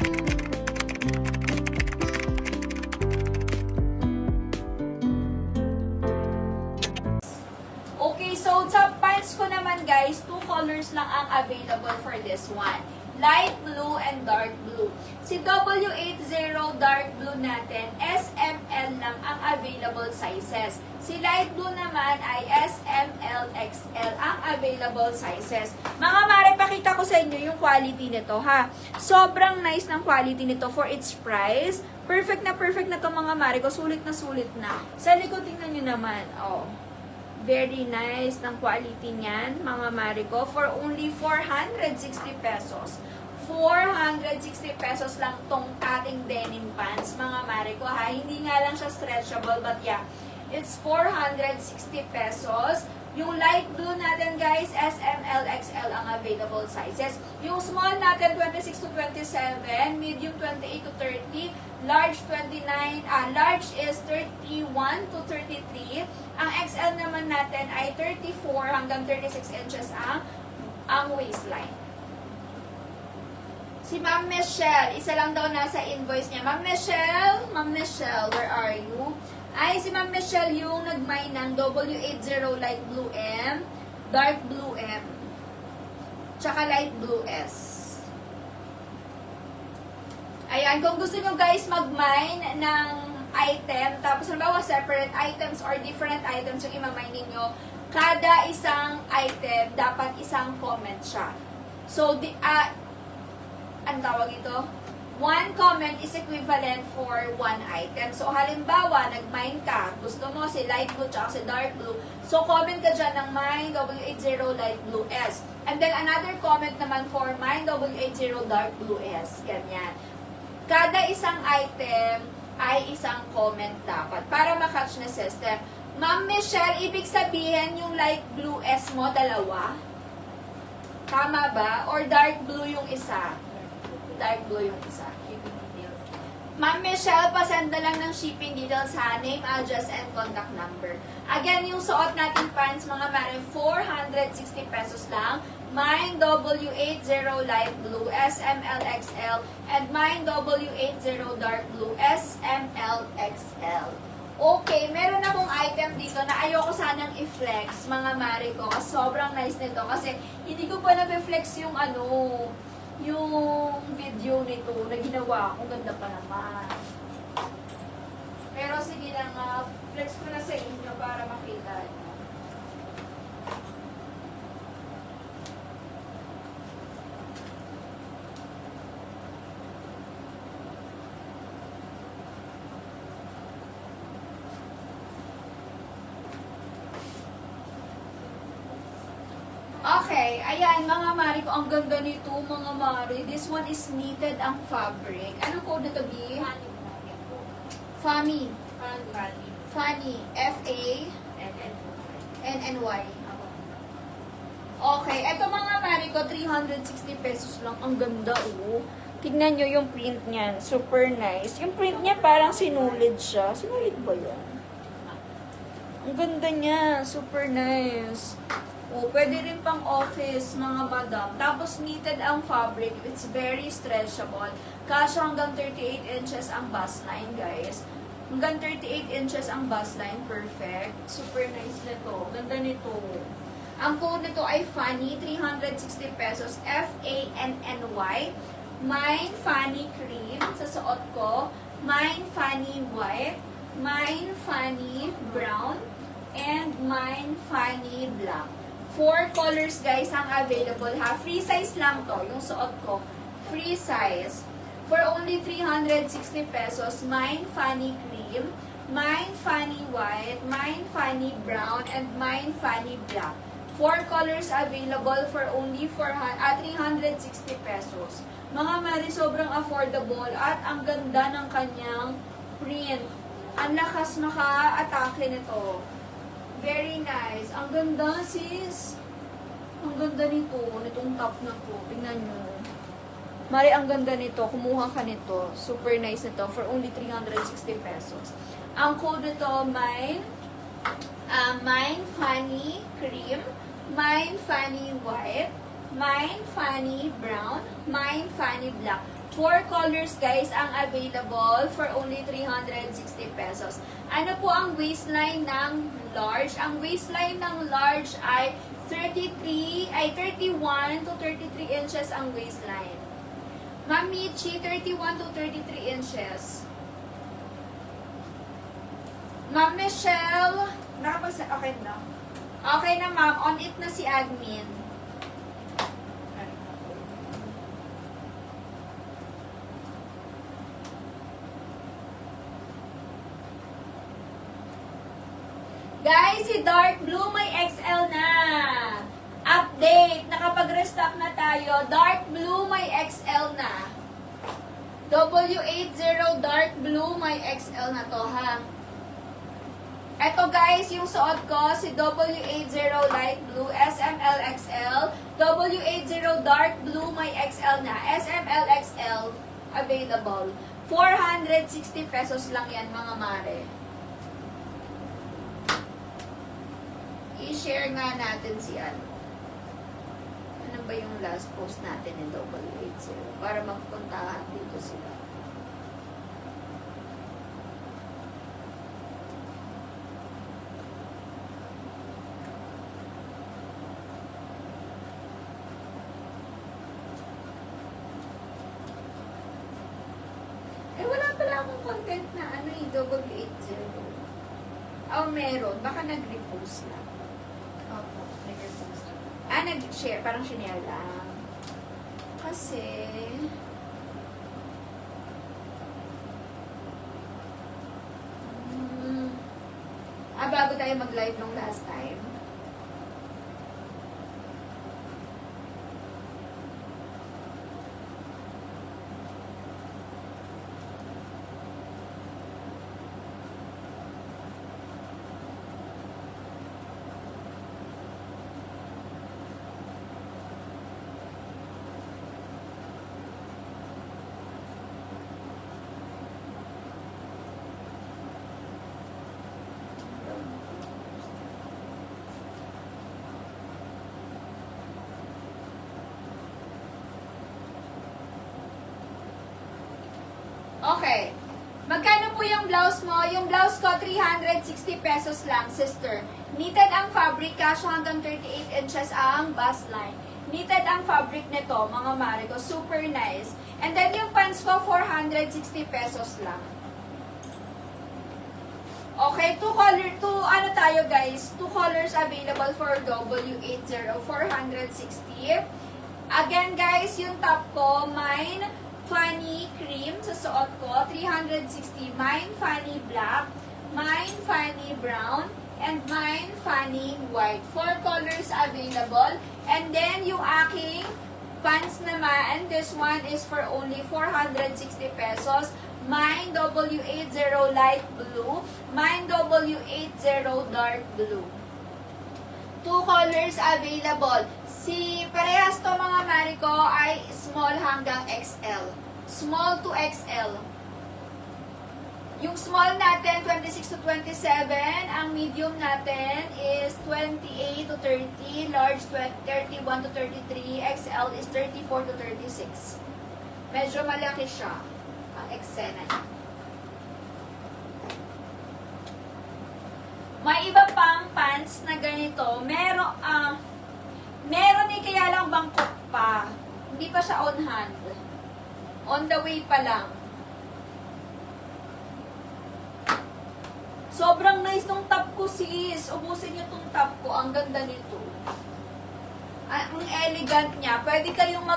Okay, so sa pants ko naman guys, 2 colors lang ang available for this one. Light blue and dark blue. Si W80 dark blue natin, SML lang ang available sizes. Si light blue naman ay SML, XL ang available sizes. Mga mare, pakita ko sa inyo yung quality nito ha. Sobrang nice ng quality nito for its price. Perfect na to mga mare ko. Sulit na. Sa likod, tingnan nyo naman. Oh. Very nice ng quality niyan, mga mare ko, for only 460 pesos. 460 pesos lang tong ating denim pants, mga mare ko ha. Hindi nga lang siya stretchable, but yeah, it's 460 pesos. Yung light blue natin guys, SML, XL ang available sizes. Yung small natin, 26 to 27, medium 28 to 30, large 29, large is 31 to 33. Ang XL naman natin ay 34 hanggang 36 inches ang waistline. Si Ma'am Michelle, isa lang daw nasa invoice niya. Ma'am Michelle, where are you? Ay, si Ma'am Michelle yung nag-mine ng W80 light blue M, dark blue M, tsaka light blue S. Ayan, kung gusto nyo guys mag-mine ng item, tapos halimbawa separate items or different items yung imamine ninyo, kada isang item, dapat isang comment siya. So, ang tawag ito? One comment is equivalent for one item. So, halimbawa, nag-mine ka, gusto mo si light blue tsaka si dark blue, so comment ka dyan ng mine W80 light blue S. And then, another comment naman for mine W80 dark blue S. Ganyan. Kada isang item ay isang comment dapat para makatch na system. Ma'am Michelle, ibig sabihin yung light blue S mo, dalawa? Tama ba? Or dark blue yung isa? Dark blue yung isa. Ma'am Michelle, pasenda lang ng shipping details ha. Name, address, and contact number. Again, yung suot natin pants, mga mare, 460 pesos lang. Mine W80 light blue, SML, XL. And mine W80 dark blue, SML, XL. Okay, meron akong item dito na ayoko sanang i-flex, mga mare ko. Kasi sobrang nice nito. Kasi hindi ko pa na-flex yung yung video nito na ginawa ko. Ganda pa naman. Pero sige lang, flex ko na sa inyo para makita nyo. Okay, ayan mga mare ko, ang ganda nito mga mare. This one is knitted ang fabric. Anong code na to, B? Funny. F-A-N-N-Y. Okay, eto mga mare ko, 360 pesos lang. Ang ganda, oh. Tignan nyo yung print niyan. Super nice. Yung print niya parang sinulid siya. Sinulid ba yan? Ang ganda niya. Super nice. Oh, pwede rin pang office, mga madam. Tapos, knitted ang fabric. It's very stretchable. Kasya hanggang 38 inches ang bust line, guys. Hanggang 38 inches ang bust line. Perfect. Super nice nito. Ganda nito. Ang code nito ay Fanny, 360 pesos. F-A-N-N-Y. Mine Fanny Cream. Sa suot ko. Mine Fanny White. Mine Fanny Brown. And Mine Fanny Black. 4 colors guys ang available ha. Free size lang to, yung suot ko. Free size. For only 360 pesos, Mine Fanny Cream, Mine Fanny White, Mine Fanny Brown, and Mine Fanny Black. 4 colors available for only 360 pesos. Mga mari, sobrang affordable at ang ganda ng kanyang print. Ang lakas maka-atake nito. Very nice. Ang ganda, sis. Ang ganda nito. Nitong top na to. Tingnan nyo. Mari, ang ganda nito. Kumuha ka nito. Super nice nito. For only 360 pesos. Ang code nito, Mine Fanny Cream, Mine Fanny White, mine funny brown, mine funny black. 4 colors guys ang available for only 360 pesos. Ano po ang waistline ng large? Ang waistline ng large ay 31 to 33 inches ang waistline. Ma'am Michi, 31 to 33 inches. Ma'am Michelle, okay na. Okay na ma'am, on it na si admin. Guys, si Dark Blue may XL na. Update, nakapag-restock na tayo. Dark Blue may XL na. W80 Dark Blue may XL na to, ha? Eto guys, yung suot ko, si W80 Light Blue, SML XL. W80 Dark Blue may XL na. SML XL available. 460 pesos lang yan, mga mare. I-share nga natin si ano. Ano ba yung last post natin in W80 para magpuntahan dito sila. Eh, wala pala akong content na ano yung W80. Oh, meron. Baka nag-repost na. Opo, nag-repost. Nag-share. Parang sinare lang. Kasi... bago tayo mag-live nung last time. Okay. Magkano po yung blouse mo? Yung blouse ko, 360 pesos lang, sister. Knitted ang fabric, kasya hanggang 38 inches ang bust line. Knitted ang fabric nito, mga mare ko. Super nice. And then yung pants ko, 460 pesos lang. Okay, ano tayo guys? 2 colors available for W80, 460. Again guys, yung top ko, mine funny cream sa suot ko, 360. Mine funny black, mine funny brown, and mine funny white. 4 colors available. And then yung aking pants naman, this one is for only 460 pesos. Mine W80 light blue, mine W80 dark blue. 2 colors available. Parehas to mga mari ko ay small hanggang XL. Small to XL. Yung small natin, 26 to 27. Ang medium natin is 28 to 30. Large, 31 to 33. XL is 34 to 36. Medyo malaki siya. Ang eksena niya. May iba pang pants na ganito. Meron kaya lang bangkot pa. Hindi pa siya on hand. On the way pa lang. Sobrang nice nung top ko, sis. Ubusin niyo tong top ko. Ang ganda nito. Ang elegant niya. Pwede kayong